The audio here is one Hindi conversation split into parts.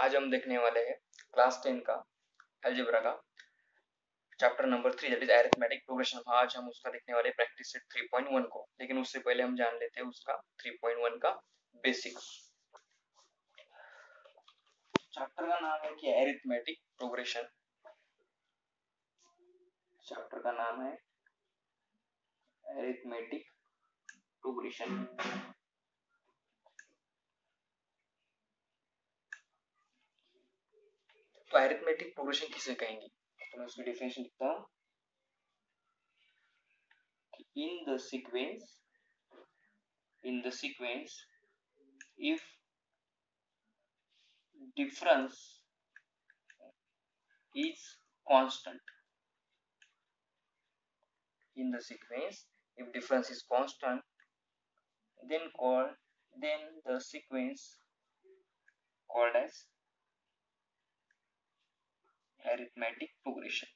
आज हम देखने वाले हैं क्लास 10 का अलजेब्रा का chapter number 3 that is arithmetic progression. आज हम उसका देखने वाले प्रैक्टिस सेट 3.1 को, लेकिन उससे पहले हम जान लेते हैं उसका 3.1 का बेसिक। चैप्टर का नाम है कि अरिथमेटिक प्रोग्रेशन। चैप्टर का नाम है अरिथमेटिक प्रोग्रेशन। तो अरिथमेटिक प्रोग्रेशन किसे कहेंगे, तो मैं उसकी डेफिनेशन लिखता हूँ। in the sequence if difference is constant, in the sequence if difference is constant, then the sequence called as arithmetic progression।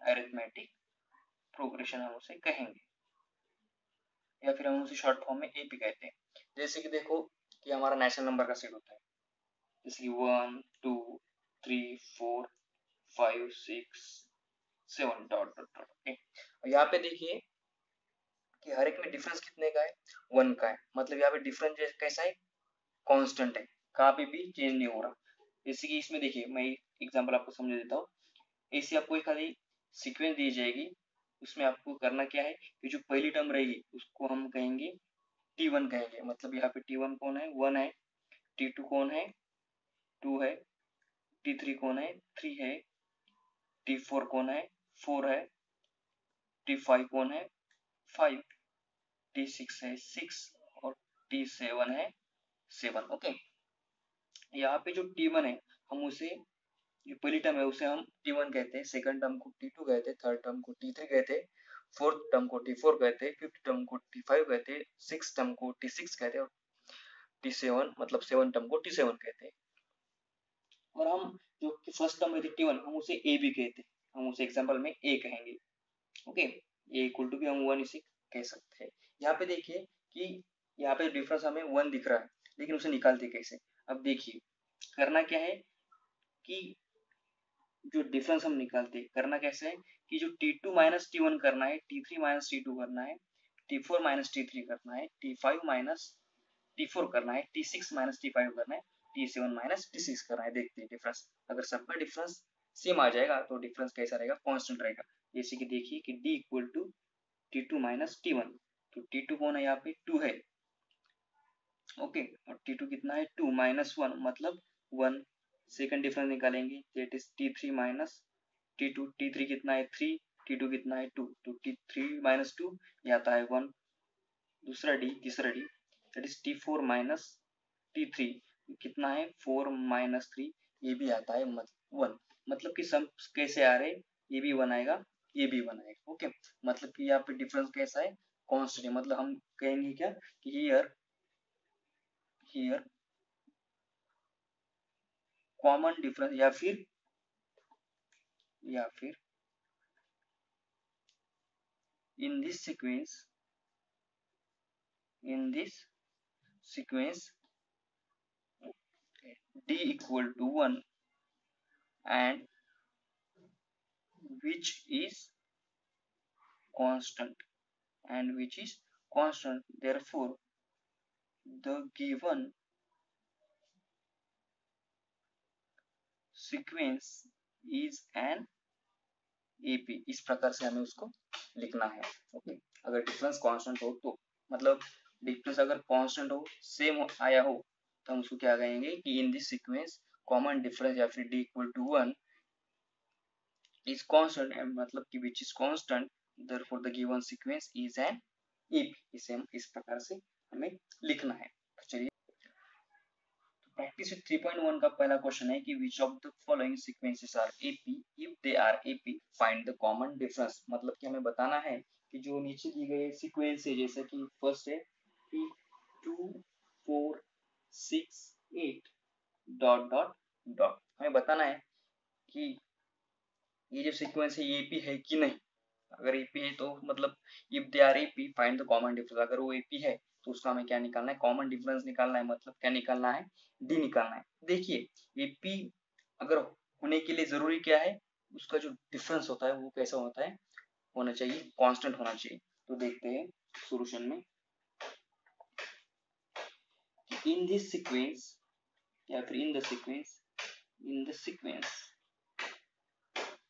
Arithmetic progression हम उसे कहेंगे, या फिर हम उसे शॉर्ट फॉर्म में एपी कहते हैं। जैसे कि देखो कि हमारा नेचुरल नंबर का सेट होता है, जैसे कि 1 2 3 4 5 6 7 डॉट डॉट डॉट। ओके, यहाँ पे देखिए कि हर एक में डिफरेंस कितने का है, 1 का है। मतलब यहाँ पे डिफरेंस कैसा है, कांस्टेंट है, कहाँ पे भी चेंज नहीं हो रहा। जैसे कि इसमें देखिए मैं एग्जांपल आपको समझ देता हूँ। ऐसे आपको एक खाली सीक्वेंस दी जाएगी, उसमें आपको करना क्या है कि जो पहली टर्म रहेगी उसको हम कहेंगे T1 कहेंगे। मतलब यहाँ पे T1 कौन है, 1 है। T2 कौन है, 2 है। T3 कौन है, 3 है। T4 कौन है, 4 है। T5 कौन है, 5। T6 है 6 और T7 है 7। ओके, यहाँ पे जो T1 है हम उसे, जो पहली टर्म है उसे हम T1 कहते हैं, सेकंड टर्म को T2 कहते हैं, थर्ड टर्म को T3 कहते हैं, फोर्थ टर्म को T4 कहते हैं, फिफ्थ टर्म को T5 कहते हैं, सिक्स टर्म को T6 कहते हैं और T7 मतलब सेवन टर्म को T7 कहते हैं। और हम जो फर्स्ट टर्म है T1 हम उसे A भी कहते हैं, हम उसे एग्जांपल में A कहेंगे। ओके, A इक्वल टू भी हम 1 इसे कह सकते हैं। यहाँ पे देखिए कि यहाँ पे डिफरेंस हमें 1 दिख रहा है, लेकिन उसे निकालते कैसे। अब देखिए करना क्या है कि जो डिफरेंस हम निकालते हैं करना कैसे है कि जो T2 माइनस T1 करना है, T3 माइनस T2 करना है, T4 माइनस T3 करना है, T5 माइनस T4 करना है, T6 माइनस T5 करना है, T7 माइनस T6 करना है। देखते हैं डिफरेंस, अगर सबका डिफरेंस सेम आ जाएगा तो डिफरेंस कैसा रहेगा, कांस्टेंट रहेगा। जैसे कि देखिए कि D equal to T2 minus T1, तो T2 कौन है यहाँ पे 2 है। ओके, और T2 कितना है 2 माइनस 1 मतलब 1। सेकंड डिफरेंस निकालेंगे that is T3 minus T2, T3 कितना है 3, T2 कितना है 2, तो T3 माइनस 2 ये आता है 1। दूसरा D, तीसरा D that is T4 minus T3 कितना है 4 माइनस 3, ये भी आता है 1। मतलब कि सम कैसे आ रहे, ये भी 1 आएगा, ये भी 1 आएगा। ओके, मतलब कि यहाँ पे डिफरेंस कैसा है, कांस्टेंट है। मतलब हम कहेंगे क्या कि हियर कॉमन डिफरेंस या फिर in this sequence D equal to 1 and which is constant therefore the given sequence is an AP। इस प्रकार से हमें उसको लिखना है। ओके, अगर डिफरेंस कांस्टेंट हो तो, मतलब डिफरेंस अगर कांस्टेंट हो, सेम आया हो, तो हम उसको क्या कहेंगे कि in this sequence common difference या फिर D equal to 1 is constant, मतलब कि which is constant therefore the given sequence is an AP। इसे हम इस प्रकार से हमें लिखना है। तो चलिए प्रैक्टिस 3.1 का पहला क्वेश्चन है कि which of the following sequences are AP, if they are AP find the common difference। मतलब कि हमें बताना है कि जो नीचे दी गई सीक्वेंस है, जैसे कि फर्स्ट है कि 2 4 6 8 डॉट डॉट डॉट, हमें बताना है कि ये जो सीक्वेंस है ये एपी है कि नहीं। अगर एपी है तो मतलब if they are AP find the common difference. अगर वो एपी है तो उसका हमें क्या निकालना है, कॉमन डिफरेंस निकालना है, मतलब क्या निकालना है, डी निकालना है। देखिए ये पी अगर होने के लिए जरूरी क्या है, उसका जो डिफरेंस होता है वो कैसा होता है, होना चाहिए कांस्टेंट होना चाहिए। तो देखते हैं सॉल्यूशन में, इन दिस सीक्वेंस या फिर इन द सीक्वेंस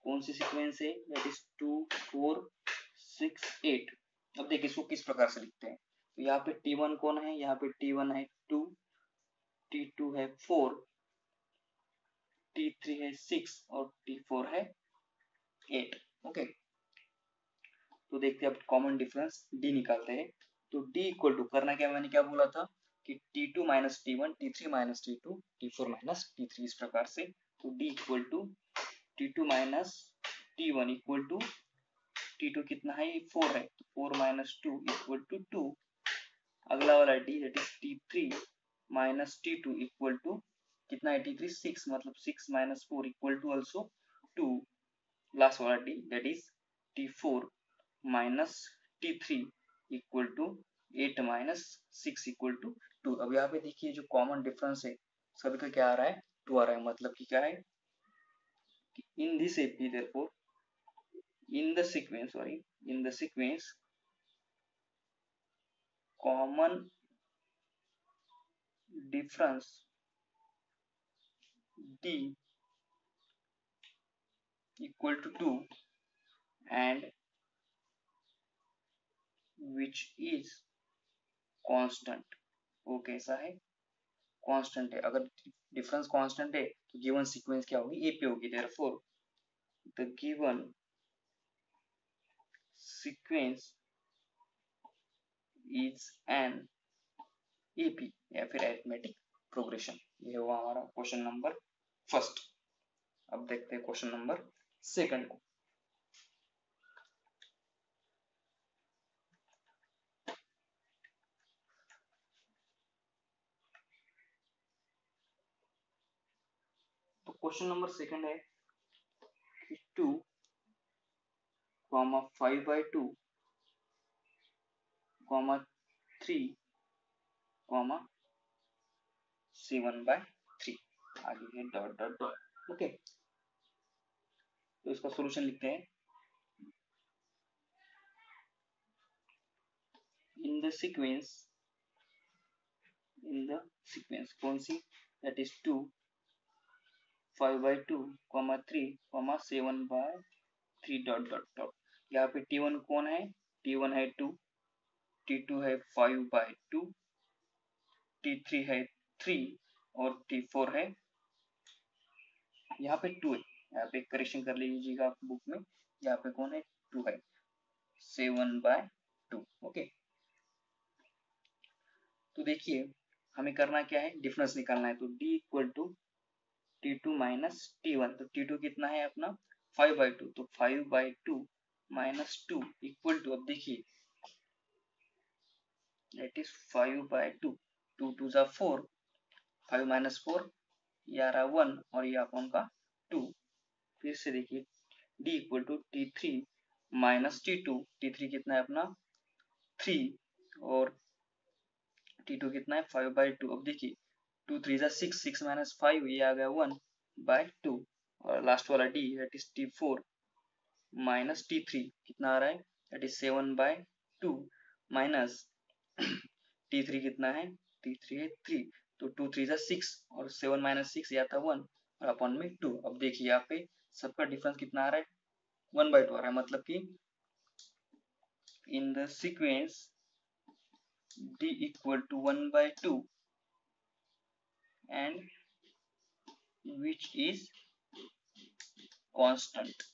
कौन सी सीक्वेंस है, दैट इज 2 4 6 8। अब देखिए इसको किस प्रकार से लिखते हैं, तो यहाँ पे T1 कौन है, यहाँ पे T1 है 2, T2 है 4, T3 है 6 और T4 है 8। ओके, तो देखते हैं अब कॉमन डिफरेंस D निकालते हैं। तो D इक्वल टू करना क्या, मैंने क्या बोला था कि T2 minus T1, T3 minus T2, T4 minus T3, इस प्रकार से। तो D equal to T2 minus T1 equal to T2 कितना है, 4 है, तो 4 माइनस 2 इक्वल टू 2। अगला वाला D that is T3 minus T2 equal to कितना है, T3 6, मतलब 6 minus 4 equal to also 2। Last वाला D that is T4 minus T3 equal to 8 minus 6 equal to 2। अब यहाँ पे देखिए जो कॉमन डिफरेंस है सभी का क्या आ रहा है, 2 आ रहा है, मतलब कि क्या है, in this AP therefore in the sequence common difference D equal to 2 and which is constant। वो कैसा है, कांस्टेंट है। अगर डिफरेंस कांस्टेंट है तो गिवन सीक्वेंस क्या होगी, AP होगी। Therefore the given sequence is an AP या फिर अरिथमेटिक प्रोग्रेशन। ये हुआ हमारा क्वेश्चन नंबर फर्स्ट। अब देखते हैं क्वेश्चन नंबर सेकंड को। तो क्वेश्चन नंबर सेकंड है 2 कॉमा 5/2 कॉमा 3 कॉमा 7/3, आगे है डॉट डॉट डॉट। ओके, तो इसका सॉल्यूशन लिखते हैं। इन द सीक्वेंस कौन सी, that is 2 5/2 comma 3 comma 7/3 dot dot dot. यहाँ पे T1 कौन है, T1 है 2, T2 है 5/2, T3 है 3 और T4 है, यहाँ पे 2 है, यहाँ पे करेक्शन कर लीजिएगा आप बुक में, यहाँ पे कौन है 2 है, 7/2। ओके, तो देखिए हमें करना क्या है, डिफरेंस निकालना है। तो D equal to T2 minus T1, तो T2 कितना है अपना 5/2, तो 5/2 माइनस 2 इक्वल टू, अब देखिए दैट इज 5/2, 2 2 जा 4, 5 माइनस 4 ये आ रहा 1 और ये अपन का 2। फिर से देखिए D equal to T3 minus T2, T3 कितना है अपना 3 और T2 कितना है 5/2। अब देखिए 2 3 जा 6, 6 माइनस 5 ये आ गया 1/2 और लास्ट वाला D that is T4 minus T3 कितना आ रहा है, दैट इज 7/2 माइनस T3 कितना है, T3 है 3, तो 2 3 जा 6 और 7 माइनस 6 या था 1 और अपन में 2। अब देखिए यहाँ पे सबका डिफरेंस कितना आ रहा है 1/2 आ रहा है, मतलब कि इन the sequence D equal to 1/2 and which is constant,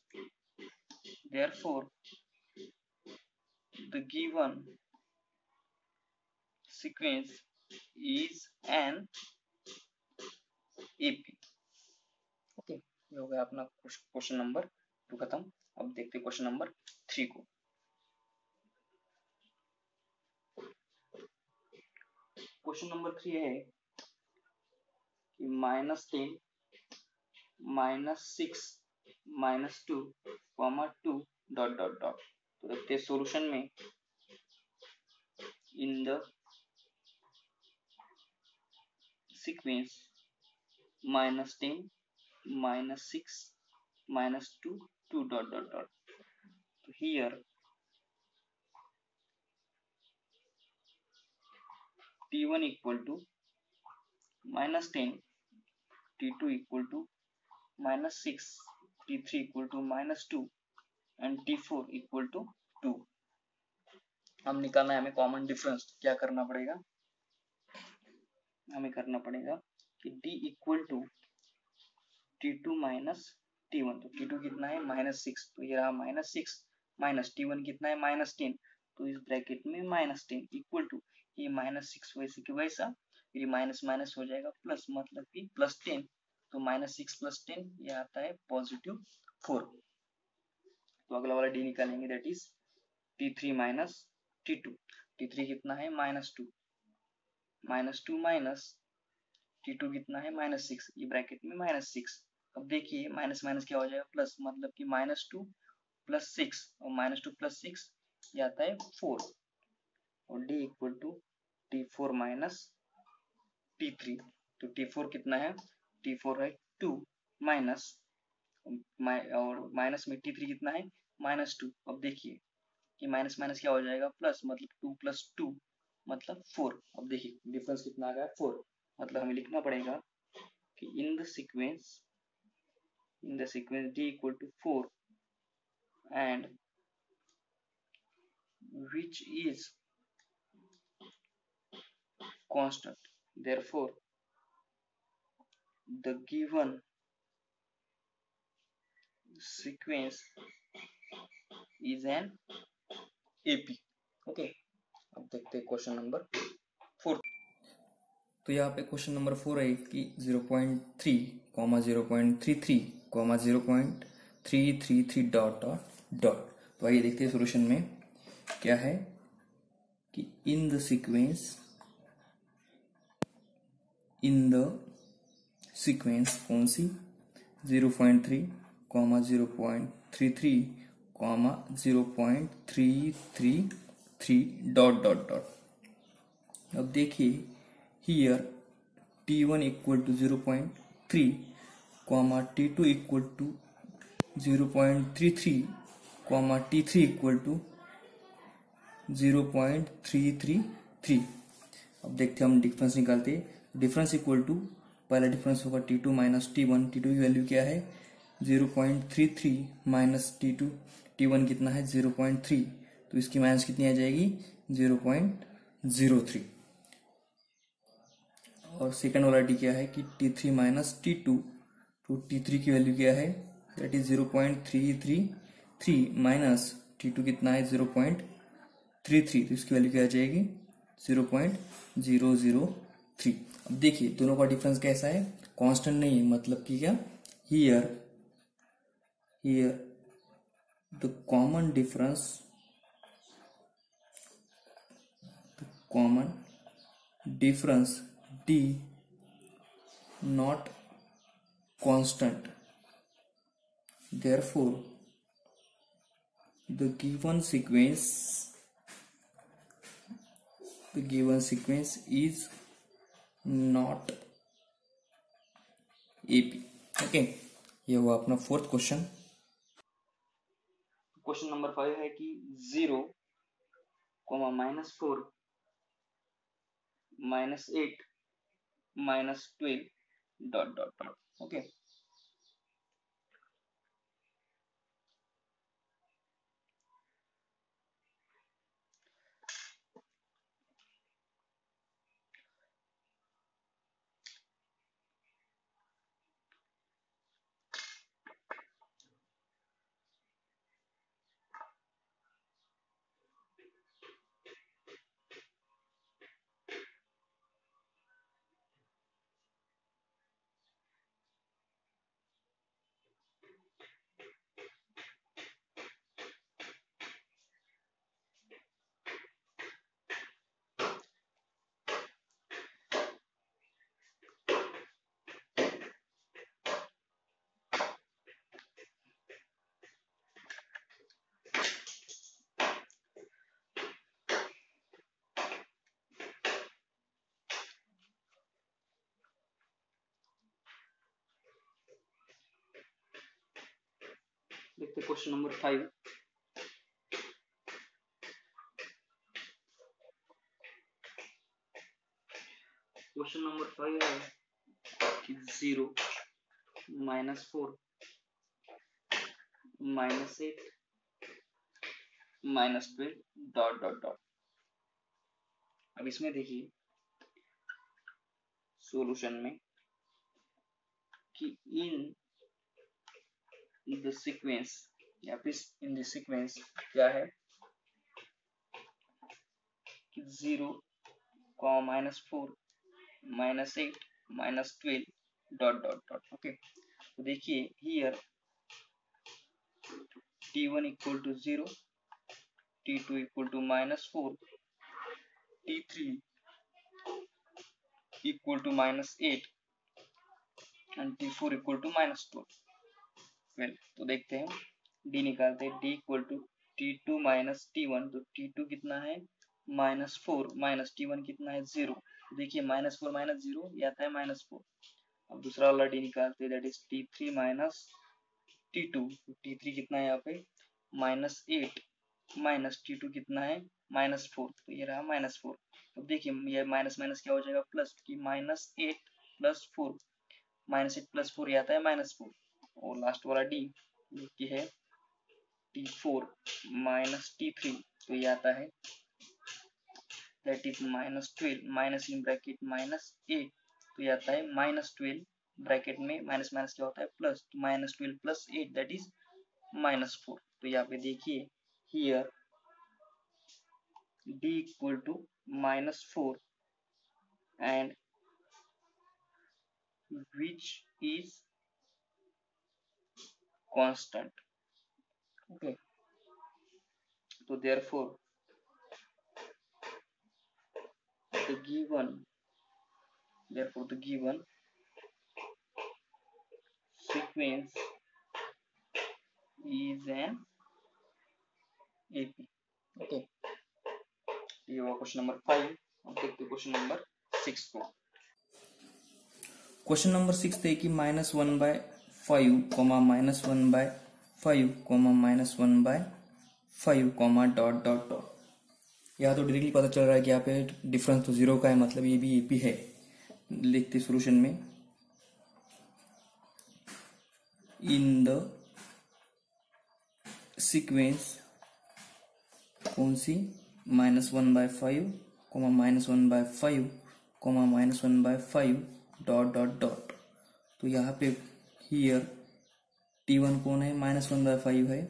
therefore the given sequence is an AP। Okay, ये हो गया अपना क्वेश्चन नंबर 2 खत्म। अब देखते हैं क्वेश्चन नंबर 3 को। क्वेश्चन नंबर 3 है कि -10 -6 -2 2 डॉट डॉट डॉट। तो देखते हैं सॉल्यूशन में in the sequence -10, -6, -2, 2 dot dot dot. So here T1 equal to -10, T2 equal to -6, T3 equal to -2 and T4 equal to 2. हम निकालना है हमें कॉमन डिफरेंस, क्या करना पड़ेगा, हमें करना पड़ेगा कि D equal to T2 minus T1, तो T2 कितना है -6, तो ये रहा -6 माइनस T1 कितना है -10, तो इस ब्रैकेट में -10 इक्वल टू ये -6 वैसे कि वैसा, ये माइनस माइनस हो जाएगा प्लस, मतलब कि +10, तो -6 + 10 ये आता है +4. तो अगला वाला D निकालेंगे, that is T3 minus T2. T3 कितना है -2, -2 माइनस T2 कितना है -6, ये ब्रैकेट में -6. अब देखिए माइनस माइनस क्या हो जाएगा प्लस, मतलब कि -2 + 6 और -2 + 6 ये आता है 4, और D equal to T4 minus T3. तो T4 कितना है, T4 है 2 माइनस, और माइनस में T3 कितना है -2. अब देखिए ये माइनस माइनस क्या हो जाएगा प्लस, मतलब 2 + 2 मतलब 4. अब देखिए डिफरेंस कितना आ गया 4, मतलब हमें लिखना पड़ेगा कि इन the sequence D equal to 4 and which is constant, therefore the given sequence is an AP. Okay, अब देखते हैं क्वेश्चन नंबर 4. तो यहाँ पे क्वेश्चन नंबर 4 है कि 0.3, 0.33, 0.333 डॉट डॉट डॉट. तो आइए देखते हैं सोल्यूशन में क्या है कि इन द सीक्वेंस कौन सी 0.3, 0.33, 0.333 डॉट डॉट डॉट. अब देखिए here T1 equal to 0.3, T2 equal to 0.33, T3 equal to 0.333. अब देखते हैं हम डिफरेंस निकालते हैं. डिफरेंस इक्वल टू, पहला डिफरेंस होगा T2 माइनस T1. T2 की वैल्यू क्या है 0.33 माइनस T1 कितना है 0.3, तो इसकी माइनस कितनी आ जाएगी 0.03. और सेकंड वाला डी क्या है कि T3 माइनस T2, तो T3 की वैल्यू क्या है दैट इज 0.333 माइनस T2 कितना है 0.33, तो इसकी वैल्यू क्या आ जाएगी 0.003. अब देखिए दोनों का डिफरेंस कैसा है, कांस्टेंट नहीं है, मतलब कि क्या here the common difference D not constant, therefore the given sequence is not AP. Okay, ये हुआ अपना फोर्थ क्वेश्चन. क्वेश्चन नंबर 5 है कि 0, -4, -8, -12 dot dot dot. Okay, question number 5। Question number 5 है कि 0 -4 -8 -12 डॉट डॉट डॉट। अब इसमें देखिए सॉल्यूशन में कि इन द सीक्वेंस या फिर इन द सीक्वेंस क्या है कि 0, -4 -8 -12 डॉट डॉट डॉट। ओके, तो देखिए here t1 equal to 0, t2 equal to -4, t3 equal to -8 and t4 equal to -12। Well, तो देखते हैं d निकालते हैं। d equal to t2 minus t1, तो t2 कितना है -4 माइनस t1 कितना है 0। देखिए -4 माइनस 0 ये आता है -4। अब दूसरा वाला d निकालते हैं, that is t3 minus t2, तो t3 कितना है यहाँ पे -8 माइनस t2 कितना है -4, तो ये रहा -4। अब देखिए ये माइनस माइनस क्या हो जाएगा प्लस, कि -8 प्लस 4, -8 प्लस 4 ये आता है -4। और लास्ट वाला डी ये है t4 माइनस t3, तो ये आता है that is -12 minus in bracket -8, तो ये आता है -12 ब्रैकेट में माइनस माइनस क्या होता है प्लस, तो -12 प्लस 8 दैट इज -4। तो यहाँ पे देखिए here d equal to -4 and which is constant। okay, so therefore the given sequence is an AP। okay, ये हुआ क्वेश्चन नंबर 5। अब देखते हैं क्वेश्चन नंबर 6 को। क्वेश्चन नंबर 6 है कि -1/5 comma -1/5 comma -1/5 comma dot dot dot. यहाँ तो डायरेक्टली पता चल रहा है कि यहाँ पे डिफरेंस तो 0 का है, मतलब ये भी एपी है। लिखते सॉल्यूशन में इन द सीक्वेंस कौन सी -1/5 comma -1/5 comma -1/5 dot dot dot. तो यहाँ पे हियर t1 कौन है -1/5 है,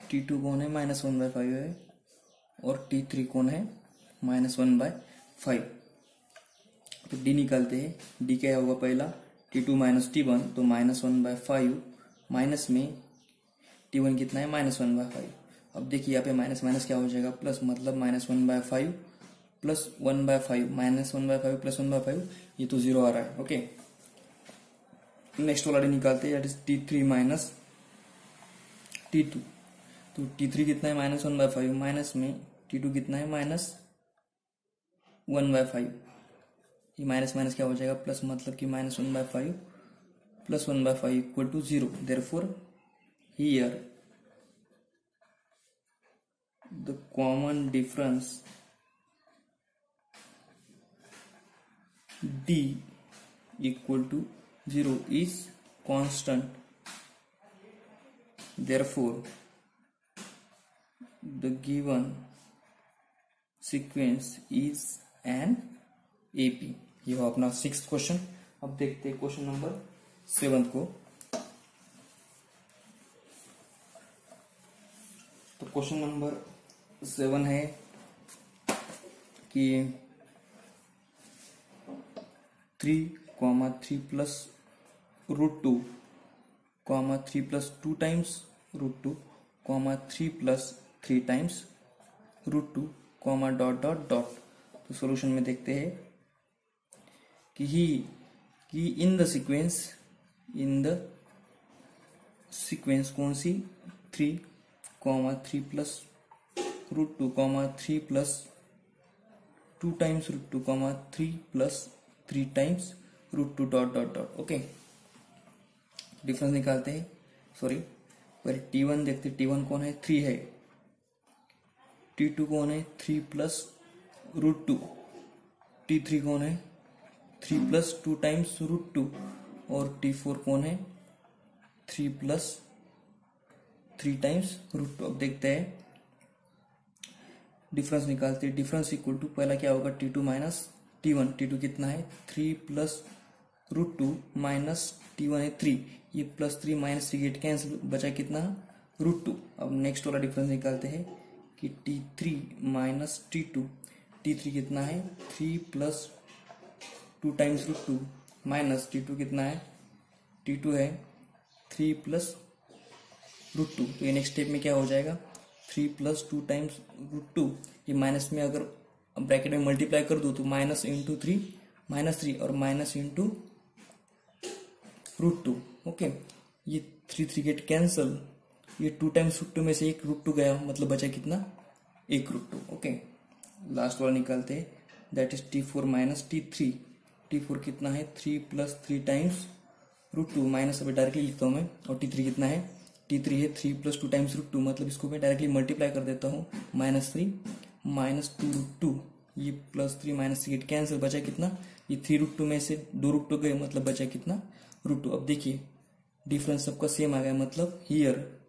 t2 कौन है -1/5 है और t3 कौन है -1/5। तो d निकालते हैं। d क्या होगा पहला t2 माइनस t1, तो -1/5 माइनस में t1 कितना है -1/5। अब देखिए यहाँ पे माइनस माइनस क्या हो जाएगा प्लस, मतलब -1/5 प्लस 1/5 -1/5 प्लस 1/5, ये तो 0 आ रहा है। ओके, नेक्स्ट वाला निकालते हैं, that is t3 minus t2। तो t3 कितना है -1/5 माइनस में t2 कितना है -1/5। ये माइनस माइनस क्या हो जाएगा प्लस, मतलब कि -1/5 plus 1/5 equal to 0। Therefore here the common difference d equal to 0 is constant। therefore the given sequence is an AP। ये हो अपना 6th क्वेश्चन। अब देखते हैं क्वेश्चन नंबर 7 को। तो क्वेश्चन नंबर 7 है कि 3, 3 plus √2, 3 plus 2 times √2, 3 plus 3 times √2, dot dot dot. तो सॉल्यूशन में देखते हैं कि इन द सीक्वेंस कौन सी 3, 3 plus √2, 3 plus 2 times √2, 3 plus 3 times √2 dot dot dot. Okay, difference निकालते हैं, सॉरी पहले T1 देखते, T1 कौन है, 3 है। T2 कौन है, 3 प्लस √2। T3 कौन है, 3 प्लस 2 टाइम्स √2। और T4 कौन है, 3 प्लस 3 टाइम्स √2। अब देखते हैं, डिफरेंस निकालते हैं। डिफरेंस इक्वल टू, पहला क्या होगा, T2 माइनस T1। T2 कितना है, 3 प्लस √2 माइनस T1 है 3। ये प्लस 3 माइनस 3 गेट कैंसिल, बचा कितना, √2। अब नेक्स्ट वाला डिफरेंस निकालते हैं कि T3 माइनस T2। T3 कितना है, 3 प्लस 2 टाइम्स √2 माइनस T2 कितना है, T2 है 3 प्लस √2। तो ये नेक्स्ट स्टेप में क्या हो जाएगा, 3 प्लस 2 टाइम्स √2। ये माइनस में अगर ब्रैकेट में मल्टीप्लाई कर दो तो माइनस इंटू 3 माइनस 3 और माइनस इंटू √2। ओके, ये 3 गेट कैंसल, ये 2 टाइम्स √2 में से एक √2 गया, मतलब बचा कितना, एक √2। ओके, लास्ट वाला निकालते हैं, that is T4 minus T3। T4 कितना है, 3 प्लस 3 टाइम्स √2 माइनस, अभी डायरेक्टली लिखता हूँ मैं। और T3 कितना है, T3 है 3 प्लस 2 टाइम्स √2, मतलब इसको मैं डायरेक्टली मल्टीप्लाई कर देता हूँ, -3 माइनस 2 √2। ये प्लस 3 माइनस 3 कैंसिल, बचा कितना, ये 3 √2 में से 2 √2 गए, मतलब बचा कितना, √2। अब देखिए डिफरेंस सबका सेम आ गया, मतलब here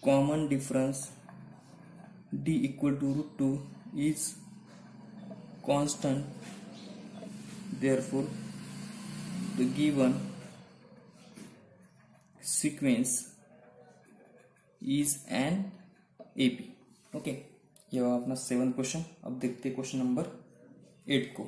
common difference D equal to √2 is constant, therefore the given sequence is an AP। Okay, ये हुआ अपना 7 क्वेश्चन। अब देखते हैं क्वेश्चन नंबर 8 को।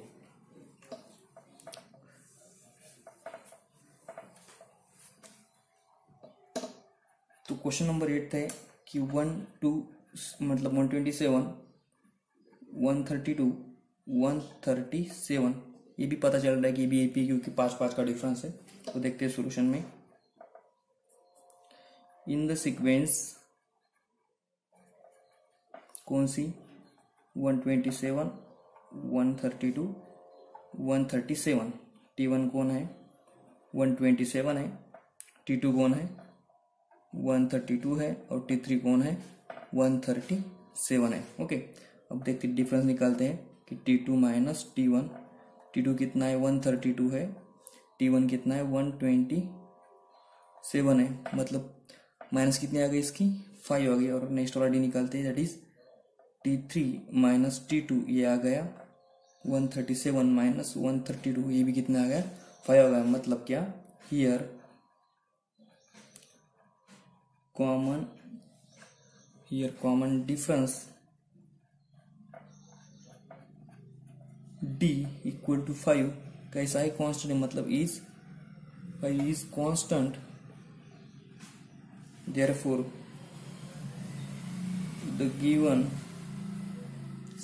तो क्वेश्चन नंबर 8 है कि 127 132 137, ये भी पता चल रहा है कि ये भी AP, क्योंकि 5 का डिफरेंस है। तो देखते हैं सॉल्यूशन में, इन द सीक्वेंस कौन सी, 127 132 137। T1 कौन है, 127 है। T2 कौन है, 132 है। और T3 कौन है, 137 है। ओके, अब देखते डिफरेंस निकालते हैं कि T2 माइनस T1। T2 कितना है, 132 है। T1 कितना है, 127 है, मतलब माइनस कितनी आ गई इसकी, 5 आ गई। और नेक्स्ट वाला डी निकालते हैं, that is T3 minus T2, ये आ गया 137 माइनस 132, ये भी कितना आ गया, 5 आ गया। मतलब क्या, here common difference D equal to 5 कैसा है, कांस्टेंट है, मतलब is 5 is constant, therefore the given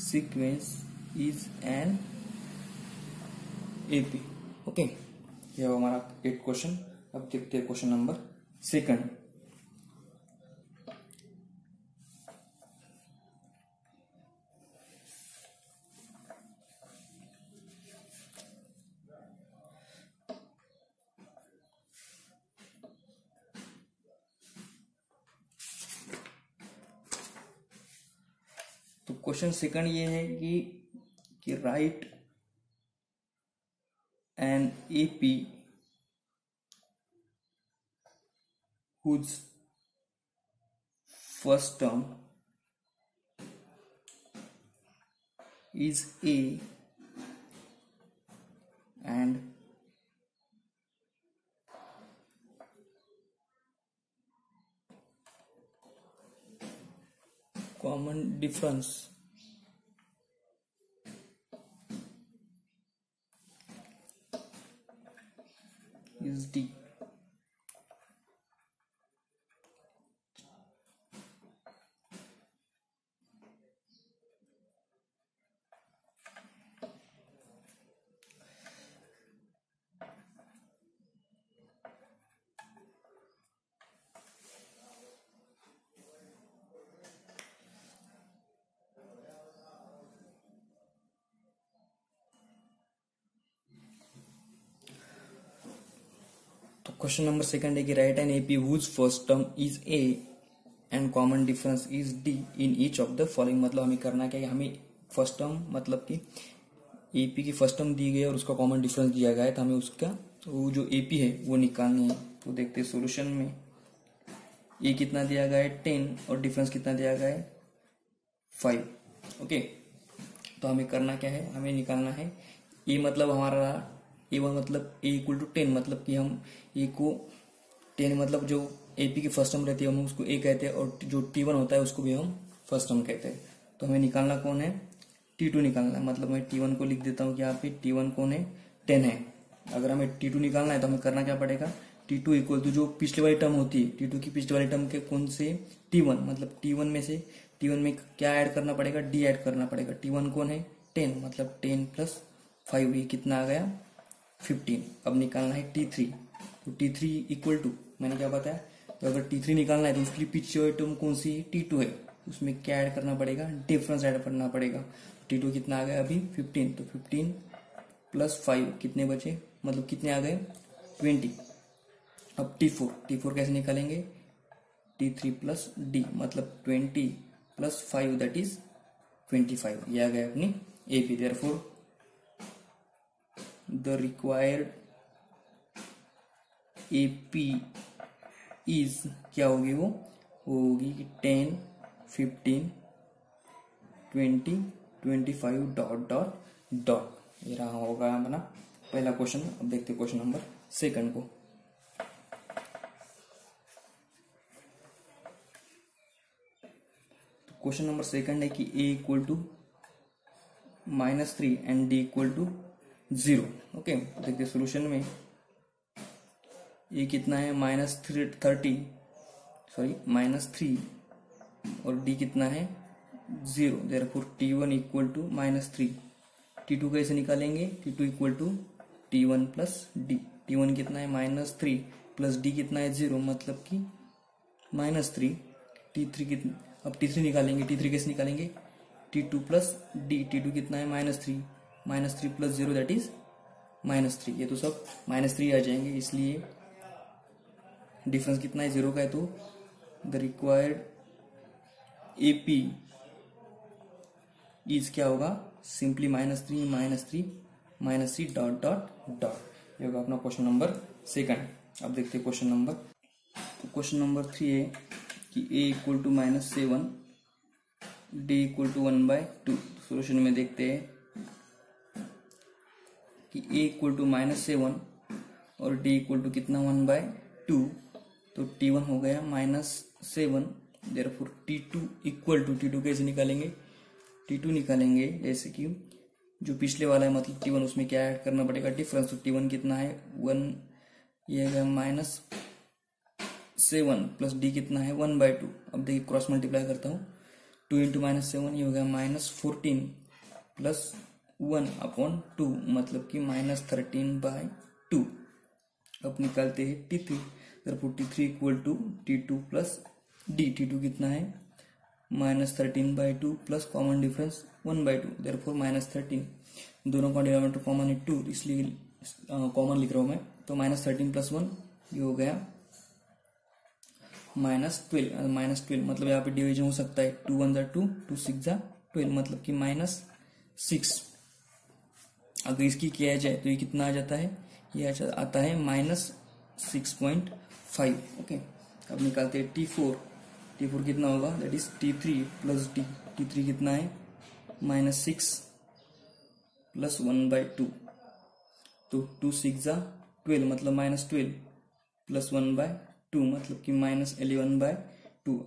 sequence is an AP। Okay, यह हमारा 8 क्वेश्चन। अब देखते हैं क्वेश्चन नंबर 2। तो क्वेश्चन 2 ये है कि write an AP whose first term is A and common difference is D। Question number second है कि write an AP whose first term is a and common difference is d in each of the following. मतलब हमें करना क्या है, हमें फर्स्ट टर्म मतलब कि एपी की फर्स्ट टर्म दी गई है और उसका कॉमन डिफरेंस दिया गया है, तो हमें उसका वो जो एपी है वो निकालनी है। तो देखते हैं सोल्यूशन में ए कितना दिया गया है 10 और डिफरेंस कितना दिया गया है 5। ओके, तो हमें करना क्या है, हमें निकालना है ए मतलब हमारा A1 मतलब ए इक्वल टू 10, मतलब कि हम ए को 10 मतलब जो एपी की फर्स्ट टर्म रहती है हम उसको ए कहते हैं और जो T1 होता है उसको भी हम फर्स्ट टर्म कहते हैं। तो हमें निकालना कौन है, T2 निकालना है। मतलब मैं T1 को लिख देता हूँ कि यहाँ पे T1 कौन है 10 है। अगर हमें T2 निकालना है तो हमें करना क्या पड़ेगा, T2 इक्वल टू जो पिछली वाली टर्म होती है, T2 की पिछली वाली टर्म के कौन से T1, मतलब T1 में से T1 में क्या ऐड करना पड़ेगा, D ऐड करना पड़ेगा। T1 कौन है 10, मतलब 10 प्लस 5 ये कितना आ गया 15। अब निकालना है T3, तो T3 इक्वल टू मैंने क्या बताया, तो अगर T3 निकालना है तो उसके लिए पिछली वाली टर्म कौन सी T2 है, उसमें क्या ऐड करना पड़ेगा, डिफरेंस ऐड करना पड़ेगा। T2 कितना आ गया अभी 15, तो 15 प्लस 5 कितने बचे, मतलब कितने आ गए 20। अब T4 कैसे निकालेंगे, T3 प्लस D मतलब 20 प्लस 5 दैट इज 25। ये आ गया अपनी AP. Therefore the required AP is क्या होगी, वो होगी 10 15 20 25 डॉट डॉट डॉट। ये रहा होगा अपना पहला क्वेश्चन। अब देखते हैं क्वेश्चन नंबर सेकंड को। तो क्वेश्चन नंबर सेकंड है कि a equal to -3 and d equal to 0। Okay, देखते हैं सोल्यूशन में ए कितना है -3 और डी कितना है 0। Therefore T1 equal to -3। T2 कैसे निकालेंगे, T2 equal to T1 plus d. T1 कितना है -3 प्लस डी कितना है 0, मतलब कि -3। T3 कितना, अब T3 निकालेंगे, T3 कैसे निकालेंगे, T2 प्लस डी। T2 कितना है -3 प्लस 0 दैट इज -3। ये तो सब -3 आ जाएंगे, इसलिए डिफरेंस कितना है 0 का है। तो द रिक्वायर्ड एपी इज क्या होगा, सिंपली -3 डॉट डॉट डॉट। ये होगा अपना क्वेश्चन नंबर सेकंड। अब देखते हैं क्वेश्चन नंबर। तो क्वेश्चन नंबर 3 है कि a equal to -7 d equal to 1/2। Solution में देखते हैं कि ए इक्वल टू -7 और डी इक्वल टू कितना 1/2। तो T1 हो गया -7। Therefore T2 equal to, T2 कैसे निकालेंगे, T2 निकालेंगे जैसे कि जो पिछले वाला है मतलब T1 उसमें क्या ऐड करना पड़ेगा डिफरेंस। तो T1 कितना है 1, ये है -7 प्लस डी कितना है 1/2। अब देखिए क्रॉस मल्टीप्लाई करता हूँ, 2 इंटू -7 ये हो गया -14 प्लस 1/2 मतलब कि -13/2। अब निकालते हैं T3, therefore T3 equal to T2 plus D। T2 कितना है -13/2 प्लस कॉमन डिफरेंस 1/2, देयरफॉर -13। दोनों का डिनोमिनेटर कॉमन है 2, इसलिए कॉमन लिख रहा हूं मैं। तो -13 प्लस 1 ये हो गया -12 मतलब यहाँ पे डिवीजन हो सकता है 2 1 2 2 6 12 मतलब कि -6। अगर इसकी किया जाए तो ये कितना आ जाता है, ये आता है -6.5। ओके, अब निकालते हैं T4 कितना होगा, that is T3 plus D। T3 कितना है -6 प्लस 1/2। तो 2 6 12 मतलब -12 प्लस 1/2 मतलब कि -11/2।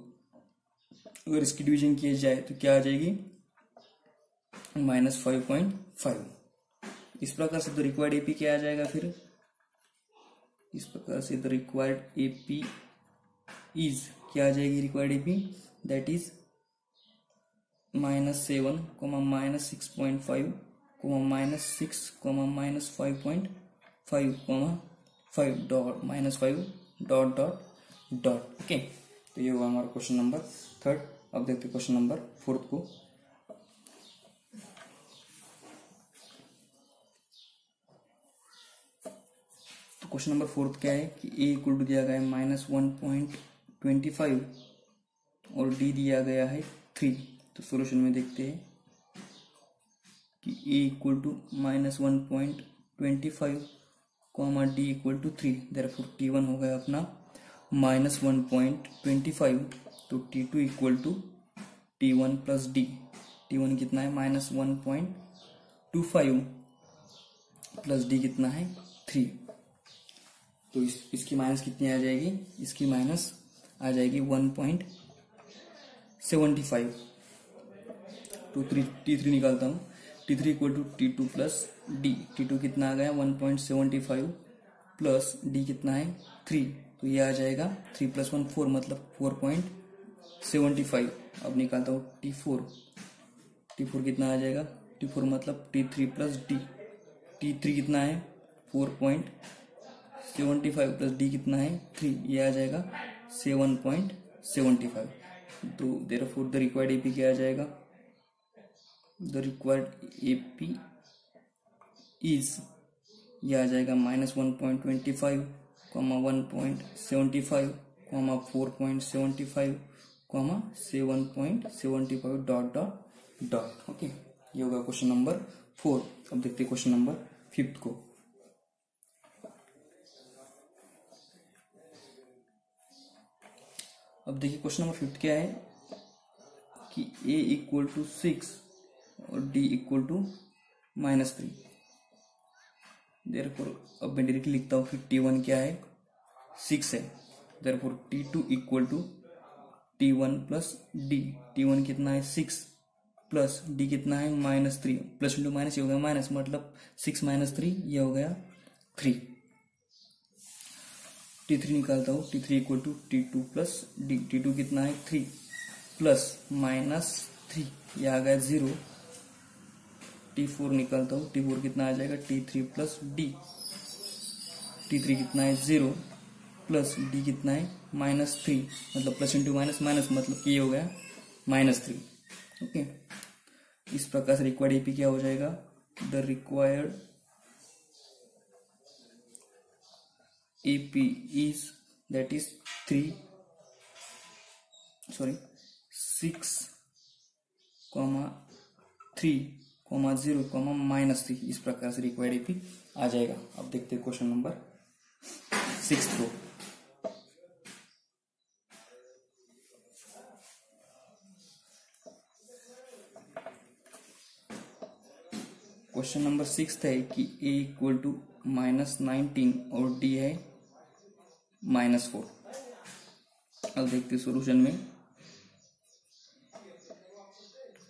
अगर इसकी डिवीजन किया जाए तो क्या आ जाएगी -5.5। इस प्रकार से द रिक्वायर्ड एपी क्या आ जाएगा, फिर इस प्रकार से द रिक्वायर्ड एपी इज क्या आ जाएगी, required AP that is -7, -6.5, -6, -5.5, -5 dot dot dot. Okay, तो ये हुआ हमारा क्वेश्चन नंबर थर्ड। अब देखते हैं क्वेश्चन नंबर फोर्थ को। क्वेश्चन नंबर 4 क्या है कि ए इक्वल टू दिया गया है -1.25 और डी दिया गया है 3। तो सॉल्यूशन में देखते हैं कि a equal to -1.25 comma d equal to 3, therefore T1 हो गया अपना -1.25, तो T2 equal to T1 plus d. T1 कितना है -1.25 प्लस डी कितना है 3। तो इसकी माइनस कितनी आ जाएगी, इसकी माइनस आ जाएगी 1.75। तो T3 निकालता हूँ, T3 equal to T2 plus D. T2 कितना आ गया 1.75 प्लस डी कितना है 3, तो ये आ जाएगा 3 + 1 4 मतलब 4.75। अब निकालता हूँ T4 कितना आ जाएगा, T4 मतलब T3 प्लस डी। T3 कितना है 4.75 प्लस डी कितना है 3, ये आ जाएगा 7.75। तो देयरफॉर द रिक्वायर्ड एपी क्या आ जाएगा, द रिक्वायर्ड एपी इज, ये आ जाएगा -1.25, 1.75, 4.75, 7.75 डॉट डॉट डॉट। ओके, ये होगा क्वेश्चन नंबर 4। अब देखते हैं क्वेश्चन नंबर 5 को। अब देखिए क्वेश्चन नंबर 5 क्या है कि a इक्वल टू 6 और d इक्वल टू -3। देयरफॉर अब मैं डायरेक्टली लिखता हूँ कि T1 क्या है 6 है, therefore T2 equal to T1 plus d. T1 कितना है 6 प्लस डी कितना है -3, प्लस इंटू माइनस ये हो गया माइनस, मतलब 6 - 3 ये हो गया 3। T3 निकालता हूँ, T3 equal to T2 plus D. T2 कितना है 3 प्लस -3 ये आ गया 0। T4 निकालता हूँ, T4 कितना आ जाएगा T3 प्लस डी। T3 कितना है 0 प्लस डी कितना है -3, मतलब प्लस इंटू माइनस माइनस, मतलब कि ये हो गया -3। ओके, इस प्रकार से रिक्वायर्ड एपी क्या हो जाएगा, the required AP is, that is 6, 3, 0, -3। इस प्रकार से रिक्वायर्ड एपी आ जाएगा। अब देखते हैं क्वेश्चन नंबर 6 को। क्वेश्चन नंबर 6 है कि a इक्वल टू -19 और d है -4। अब देखते हैं सोल्यूशन में,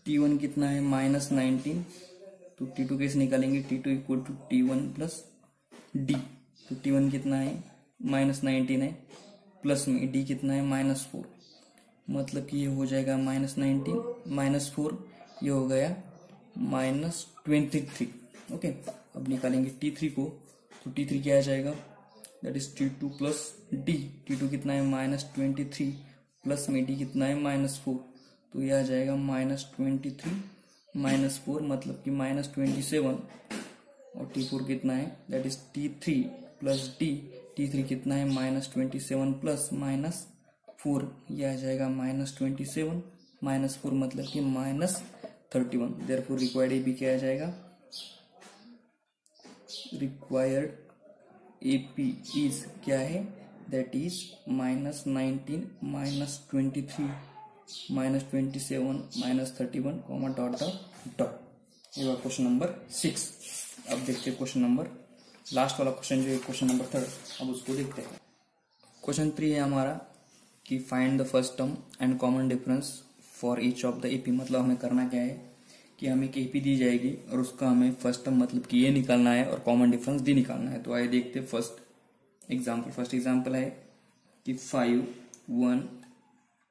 T1 कितना है -19, तो T2 कैसे निकालेंगे, T2 equal to T1 plus D. तो T1 कितना है -19 है, प्लस में d कितना है -4, मतलब कि ये हो जाएगा -19 -4, ये हो गया -23। ओके, अब निकालेंगे T3 को, तो T3 क्या आ जाएगा, that is T2 plus D. T2 कितना है -23 प्लस में d कितना है -4, तो ये आ जाएगा -23 -4 मतलब कि -27। और T4 कितना है, that is T3 plus D. T3 कितना है -27 प्लस -4, ये आ जाएगा -27 -4 मतलब कि -31। देयरफॉर रिक्वायर्ड एपी क्या आ जाएगा, रिक्वायर्ड एपी इज क्या है, that is -19 -23 -27 -31 dot dot dot. ये हुआ क्वेश्चन नंबर 6। अब देखते हैं क्वेश्चन नंबर, लास्ट वाला क्वेश्चन जो है क्वेश्चन नंबर 3, अब उसको देखते हैं। क्वेश्चन 3 है हमारा कि find the first term and common difference for each of the AP. मतलब हमें करना क्या है कि हमें एक एपी दी जाएगी और उसका हमें फर्स्ट टर्म मतलब कि ये निकालना है और कॉमन डिफरेंस डी निकालना है। तो आइए देखते हैं फर्स्ट एग्जाम्पल है कि 5 1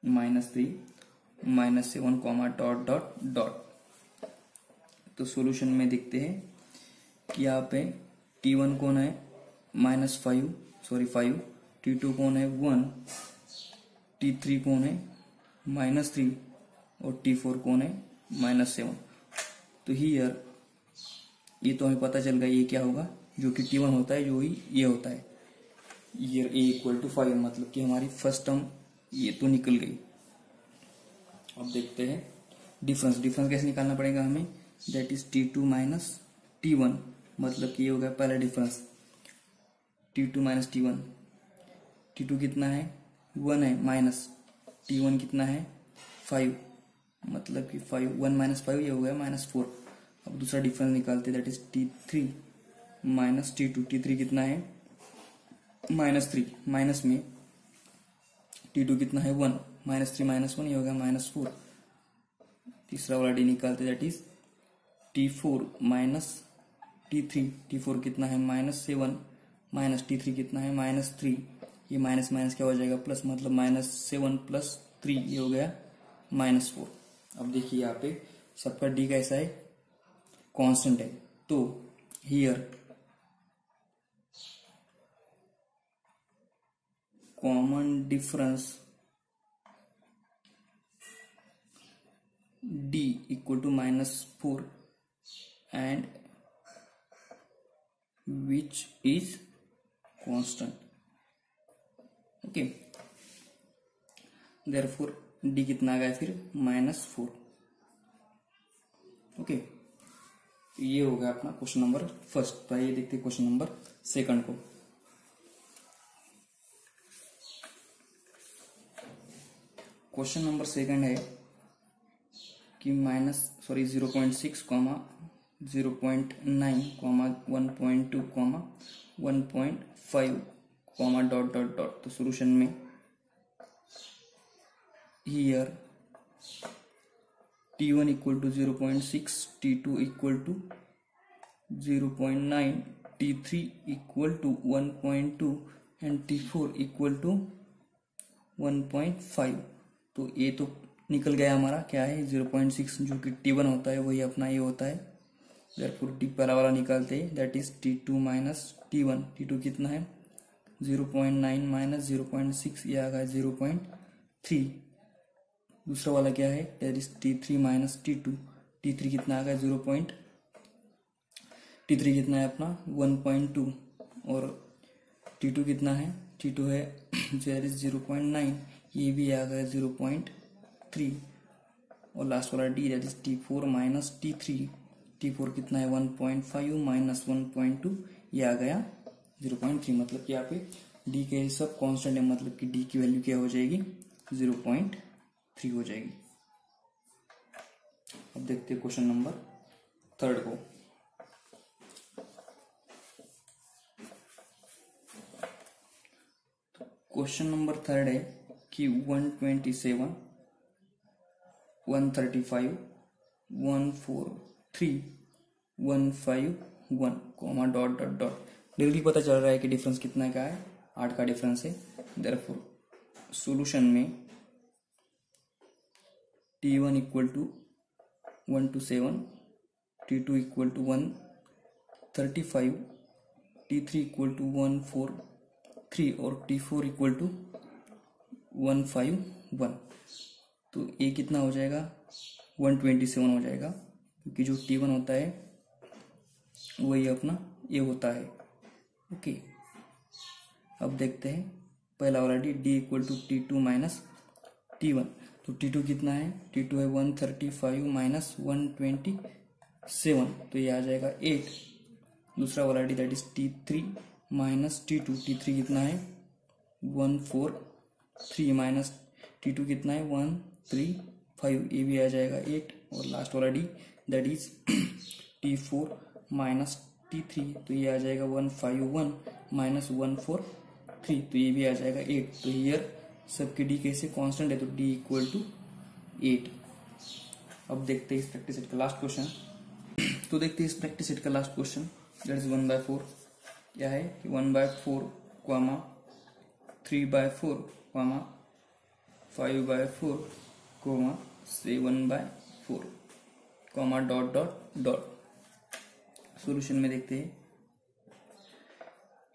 -3 -7 डॉट डॉट डॉट। तो सॉल्यूशन में देखते हैं कि यहाँ पे T1 कौन है -5, T2 कौन है 1, T3 कौन है -3 और T4 कौन है -7। तो हियर ये तो हमें पता चल गया ये क्या होगा, जो कि T1 होता है जो ही ये होता है। ईयर ए इक्वल टू 5, मतलब कि हमारी फर्स्ट टर्म ये तो निकल गई। अब देखते हैं डिफरेंस। डिफरेंस कैसे निकालना पड़ेगा हमें, that is T2 minus T1, मतलब कि ये हो गया पहला difference T2 minus T1। T2 कितना है 1 है, माइनस T1 कितना है 5, मतलब कि 1 माइनस 5 ये हो गया -4। अब दूसरा डिफरेंस निकालते that is T3 minus T2। T3 कितना है -3, माइनस में T2 कितना है 1, -3 -1 ये हो गया -4। तीसरा वाला डी निकालते that is T4 minus T3। T4 कितना है -7, माइनस T3 कितना है -3, ये माइनस माइनस क्या हो जाएगा प्लस, मतलब -7 + 3 ये हो गया -4। अब देखिए यहाँ पे सबका डी कैसा है, कांस्टेंट है, तो here common difference d equal to -4 and which is constant. Okay, therefore d कितना आ गया फिर -4। ओके, ये हो गया अपना क्वेश्चन नंबर फर्स्ट। तो आइए देखते हैं क्वेश्चन नंबर सेकंड को। क्वेश्चन नंबर सेकंड है कि 0.6, 0.9, 1.2, 1.5, डॉट डॉट डॉट। तो सोल्यूशन में here T1 equal to 0.6, T2 equal to 0.9, T3 equal to 1.2 and T4 equal to 1.5। तो ये तो निकल गया हमारा, क्या है 0.6 जो कि T1 होता है वही अपना ये होता है। देयरफॉर टी पहला वाला निकालते हैं that is T2 minus T1। T2 कितना है 0.9 माइनस 0.6, ये आ गया 0.3। दूसरा वाला क्या है that is T3 minus T2। T3 कितना आ गया T3 कितना है अपना 1.2 और T2 कितना है, T2 है दैट इज 0.9, ये भी आ गया 0.3। और लास्ट वाला D that is T4 minus T3। T4 कितना है 1.5 माइनस 1.2, ये आ गया 0.3। मतलब कि यहाँ पे डी के सब कांस्टेंट है, मतलब कि डी की वैल्यू क्या हो जाएगी 0.3 हो जाएगी। अब देखते हैं क्वेश्चन नंबर थर्ड को। क्वेश्चन नंबर थर्ड है कि 127, 135, 143, 151, comma dot dot dot. Directly पता चल रहा है कि डिफरेंस कितना का है, 8 का डिफरेंस है। देयरफॉर सॉल्यूशन में T1 equal to 127, T2 equal to 135, T3 equal to 143 और T4 इक्वल टू 151। तो ये कितना हो जाएगा 127 हो जाएगा, क्योंकि जो T1 होता है वही अपना ये होता है। ओके, अब देखते हैं पहला वाला D equal to T2 minus T1। तो T2 कितना है, T2 है 135 माइनस 127, तो ये आ जाएगा 8। दूसरा वाला D that is T3 minus T2। T3 कितना है 143 माइनस T2 कितना है 135, ये भी आ जाएगा 8। और लास्ट वाला D that is T4 minus T3, तो ये आ जाएगा 151 माइनस 143, तो ये भी आ जाएगा 8। तो हियर सबके डी कैसे कांस्टेंट है, तो डी इक्वल टू 8। अब देखते हैं इस प्रैक्टिस सेट का लास्ट क्वेश्चन। तो देखते हैं इस प्रैक्टिस सेट का लास्ट क्वेश्चन दैट इज 1/4। क्या है कि 1/4, 3/4, 5/4, 7/4, डॉट डॉट डॉट। सॉल्यूशन में देखते हैं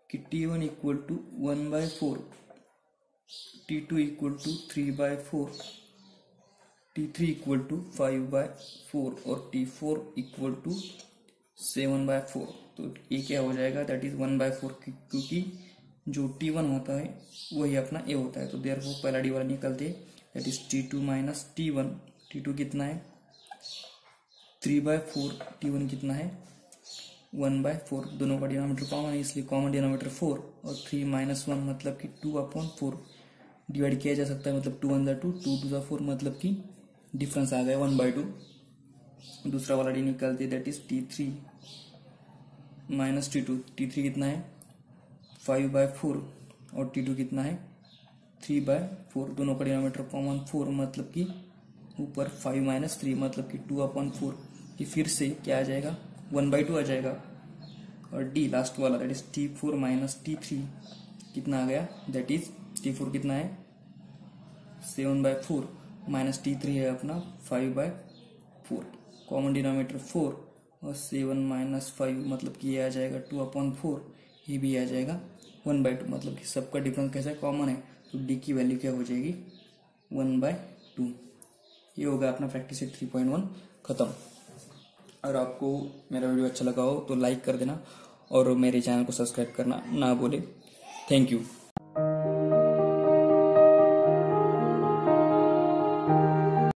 कि T1 equal to 1/4, T2 equal to 3/4, T3 equal to 5/4 और T4 इक्वल टू 7/4। तो ये क्या हो जाएगा दैट इज 1/4, क्योंकि जो T1 होता है वही अपना A होता है। तो देयरफॉर पहला डी वाला निकलते that is T2 minus T1। T2 कितना है 3/4, T1 कितना है 1/4। दोनों का डिनोमीटर कॉमन है इसलिए कॉमन डिनोमीटर 4 और 3 माइनस 1 मतलब कि 2/4 डिवाइड किया जा सकता है, मतलब 2 1 2 2 2 4 मतलब कि डिफरेंस आ गया 1/2। दूसरा वाला डी निकलते that is T3 minus T2। T3 कितना है 5/4 और T2 कितना है 3/4। दोनों का डिनोमीटर कॉमन 4 मतलब कि ऊपर 5 माइनस 3 मतलब कि 2/4। ये फिर से क्या आ जाएगा 1/2 आ जाएगा। और डी लास्ट वाला that is T4 minus T3 कितना आ गया दैट इज T4 कितना है 7/4 माइनस T3 है अपना 5/4। कॉमन डिनोमीटर 4 और 7 माइनस 5 मतलब कि ये आ जाएगा 2/4। ये भी आ जाएगा 1/2 मतलब कि सबका डिफरेंस कैसा है कॉमन है। तो डी की वैल्यू क्या हो जाएगी 1/2। ये होगा अपना प्रैक्टिस सेट 3.1 खत्म। अगर आपको मेरा वीडियो अच्छा लगा हो तो लाइक कर देना और मेरे चैनल को सब्सक्राइब करना ना भूले। Thank you.